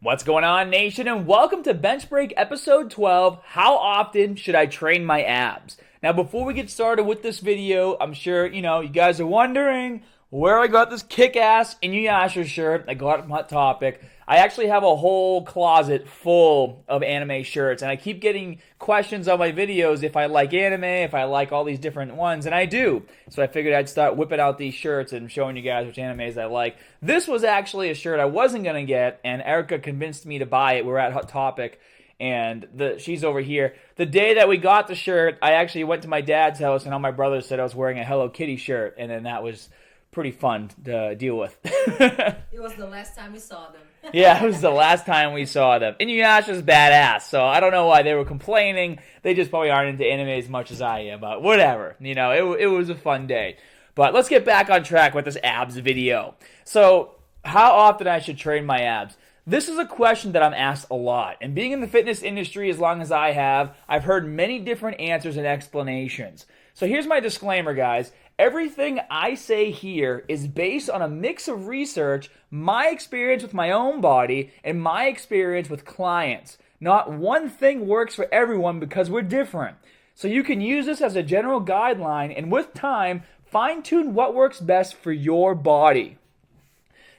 What's going on, nation, and welcome to Bench Break episode 12, How Often Should I Train My Abs? Now, before we get started with this video, I'm sure, you guys are wondering where I got this kick-ass Inuyasha shirt. I got it from Hot Topic. I actually have a whole closet full of anime shirts, and I keep getting questions on my videos if I like anime, if I like all these different ones, and I do. So I figured I'd start whipping out these shirts and showing you guys which animes I like. This was actually a shirt I wasn't going to get, and Erica convinced me to buy it. We were at Hot Topic, and she's over here. The day that we got the shirt, I actually went to my dad's house, and all my brothers said I was wearing a Hello Kitty shirt, and then that was pretty fun to deal with. It was the last time we saw them. Yeah, it was the last time we saw them. Inuyasha's badass, so I don't know why they were complaining. They just probably aren't into anime as much as I am, but whatever. It was a fun day. But let's get back on track with this abs video. So, how often I should train my abs? This is a question that I'm asked a lot, and being in the fitness industry as long as I have, I've heard many different answers and explanations. So here's my disclaimer, guys. Everything I say here is based on a mix of research, my experience with my own body, and my experience with clients. Not one thing works for everyone because we're different. So you can use this as a general guideline, and with time, fine-tune what works best for your body.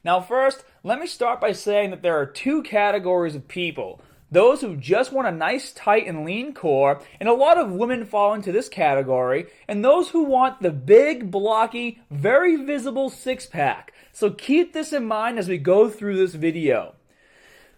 Now first, let me start by saying that there are two categories of people. Those who just want a nice, tight, and lean core, and a lot of women fall into this category, and those who want the big, blocky, very visible six-pack. So keep this in mind as we go through this video.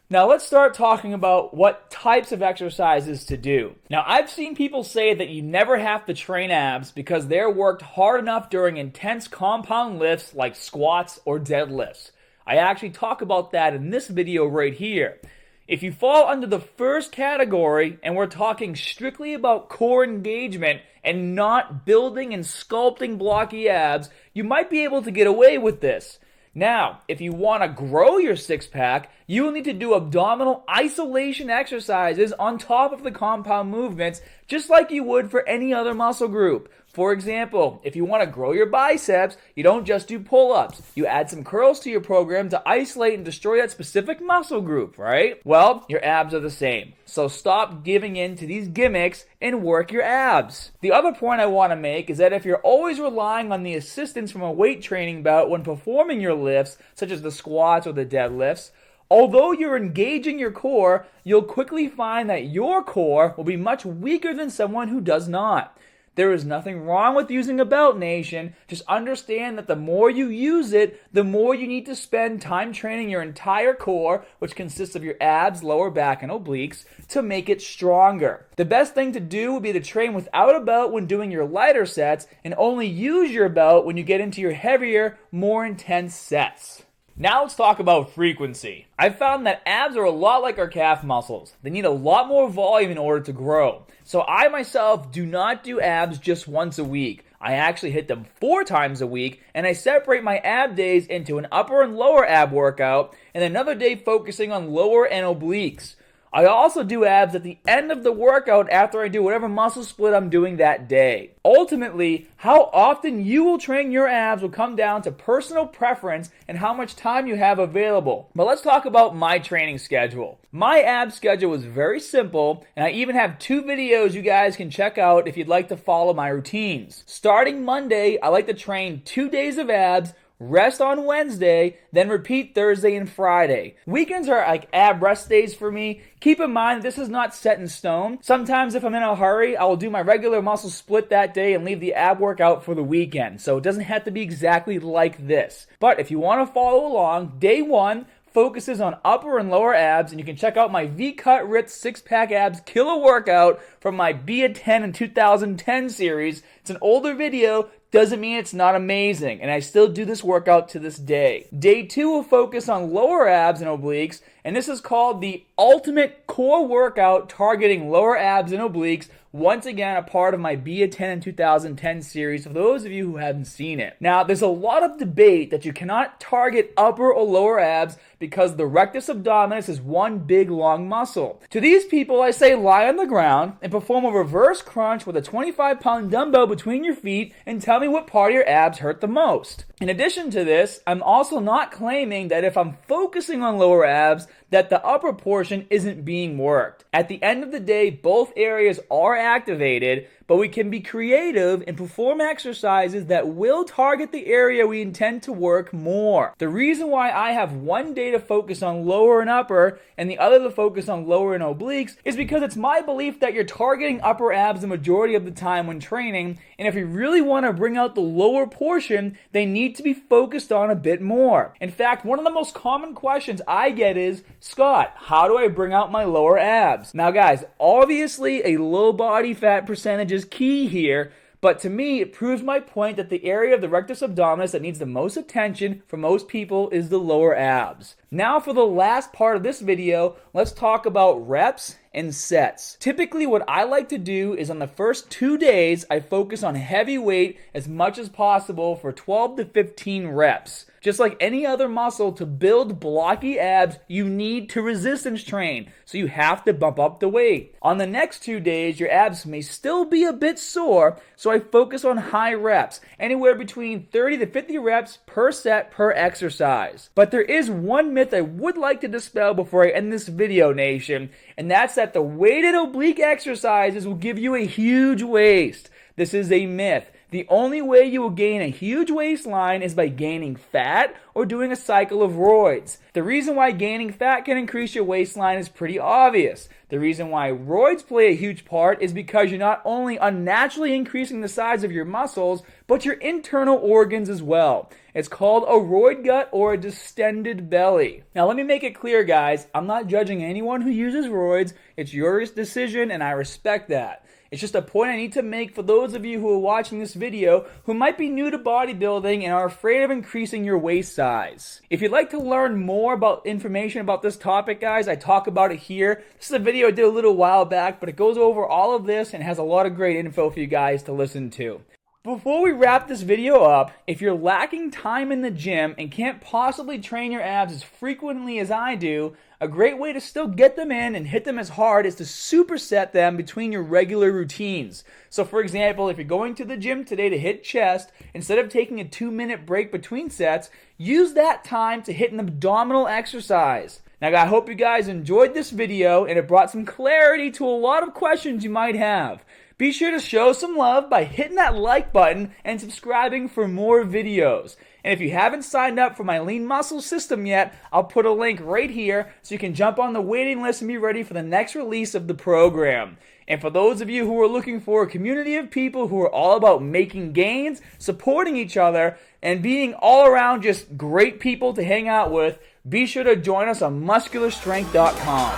Now let's start talking about what types of exercises to do. Now I've seen people say that you never have to train abs because they're worked hard enough during intense compound lifts like squats or deadlifts. I actually talk about that in this video right here. If you fall under the first category, and we're talking strictly about core engagement and not building and sculpting blocky abs, you might be able to get away with this. Now, if you want to grow your six-pack, you will need to do abdominal isolation exercises on top of the compound movements, just like you would for any other muscle group. For example, if you want to grow your biceps, you don't just do pull-ups. You add some curls to your program to isolate and destroy that specific muscle group, right? Well, your abs are the same. So stop giving in to these gimmicks and work your abs. The other point I want to make is that if you're always relying on the assistance from a weight training bout when performing your lifts, such as the squats or the deadlifts, although you're engaging your core, you'll quickly find that your core will be much weaker than someone who does not. There is nothing wrong with using a belt, nation. Just understand that the more you use it, the more you need to spend time training your entire core, which consists of your abs, lower back, and obliques, to make it stronger. The best thing to do would be to train without a belt when doing your lighter sets, and only use your belt when you get into your heavier, more intense sets. Now let's talk about frequency. I've found that abs are a lot like our calf muscles. They need a lot more volume in order to grow. So I myself do not do abs just once a week. I actually hit them 4 times a week, and I separate my ab days into an upper and lower ab workout, and another day focusing on lower and obliques. I also do abs at the end of the workout after I do whatever muscle split I'm doing that day. Ultimately, how often you will train your abs will come down to personal preference and how much time you have available. But let's talk about my training schedule. My ab schedule is very simple, and I even have 2 videos you guys can check out if you'd like to follow my routines. Starting Monday, I like to train 2 days of abs, rest on Wednesday, then repeat Thursday and Friday. Weekends are like ab rest days for me. Keep in mind, this is not set in stone. Sometimes if I'm in a hurry, I will do my regular muscle split that day and leave the ab workout for the weekend. So it doesn't have to be exactly like this. But if you want to follow along, day 1 focuses on upper and lower abs, and you can check out my V-Cut Ripped 6-Pack Abs Killer Workout from my Be a 10 in 2010 series. It's an older video, doesn't mean it's not amazing, and I still do this workout to this day. Day 2 will focus on lower abs and obliques, and this is called the Ultimate Core Workout targeting lower abs and obliques, once again a part of my Be a 10 in 2010 series for those of you who haven't seen it. Now, there's a lot of debate that you cannot target upper or lower abs because the rectus abdominis is one big long muscle. To these people, I say lie on the ground and perform a reverse crunch with a 25-pound dumbbell between your feet and tell me what part of your abs hurt the most. In addition to this, I'm also not claiming that if I'm focusing on lower abs, that the upper portion isn't being worked. At the end of the day, both areas are activated, but we can be creative and perform exercises that will target the area we intend to work more. The reason why I have one day to focus on lower and upper and the other to focus on lower and obliques is because it's my belief that you're targeting upper abs the majority of the time when training, and if you really want to bring out the lower portion, they need to be focused on a bit more. In fact, one of the most common questions I get is, Scott, how do I bring out my lower abs? Now guys, obviously a low body fat percentage is key here, but to me, it proves my point that the area of the rectus abdominis that needs the most attention for most people is the lower abs. Now for the last part of this video, let's talk about reps and sets. Typically what I like to do is on the first 2 days, I focus on heavy weight as much as possible for 12 to 15 reps. Just like any other muscle, to build blocky abs, you need to resistance train, so you have to bump up the weight. On the next 2 days, your abs may still be a bit sore, so I focus on high reps, anywhere between 30 to 50 reps per set per exercise. But there is one myth I would like to dispel before I end this video, nation, and that's that the weighted oblique exercises will give you a huge waist. This is a myth. The only way you will gain a huge waistline is by gaining fat or doing a cycle of roids. The reason why gaining fat can increase your waistline is pretty obvious. The reason why roids play a huge part is because you're not only unnaturally increasing the size of your muscles, but your internal organs as well. It's called a roid gut or a distended belly. Now let me make it clear, guys, I'm not judging anyone who uses roids. It's your decision and I respect that. It's just a point I need to make for those of you who are watching this video who might be new to bodybuilding and are afraid of increasing your waist size. If you'd like to learn more about information about this topic, guys, I talk about it here. This is a video I did a little while back, but it goes over all of this and has a lot of great info for you guys to listen to. Before we wrap this video up, if you're lacking time in the gym and can't possibly train your abs as frequently as I do, a great way to still get them in and hit them as hard is to superset them between your regular routines. So for example, if you're going to the gym today to hit chest, instead of taking a 2-minute break between sets, use that time to hit an abdominal exercise. Now I hope you guys enjoyed this video and it brought some clarity to a lot of questions you might have. Be sure to show some love by hitting that like button and subscribing for more videos. And if you haven't signed up for my lean muscle system yet, I'll put a link right here so you can jump on the waiting list and be ready for the next release of the program. And for those of you who are looking for a community of people who are all about making gains, supporting each other, and being all around just great people to hang out with, be sure to join us on muscularstrength.com.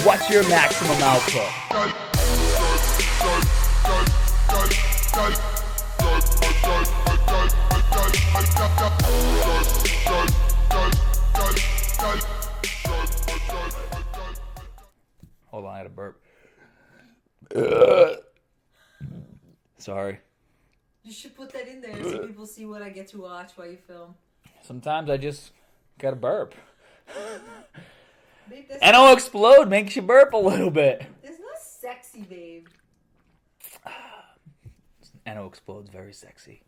What's your maximum output? Hold on, I had a burp. Sorry. You should put that in there so people see what I get to watch while you film. Sometimes I just gotta burp. Babe, And I'll explode makes you burp a little bit. It's not sexy, babe. Ano explodes very sexy.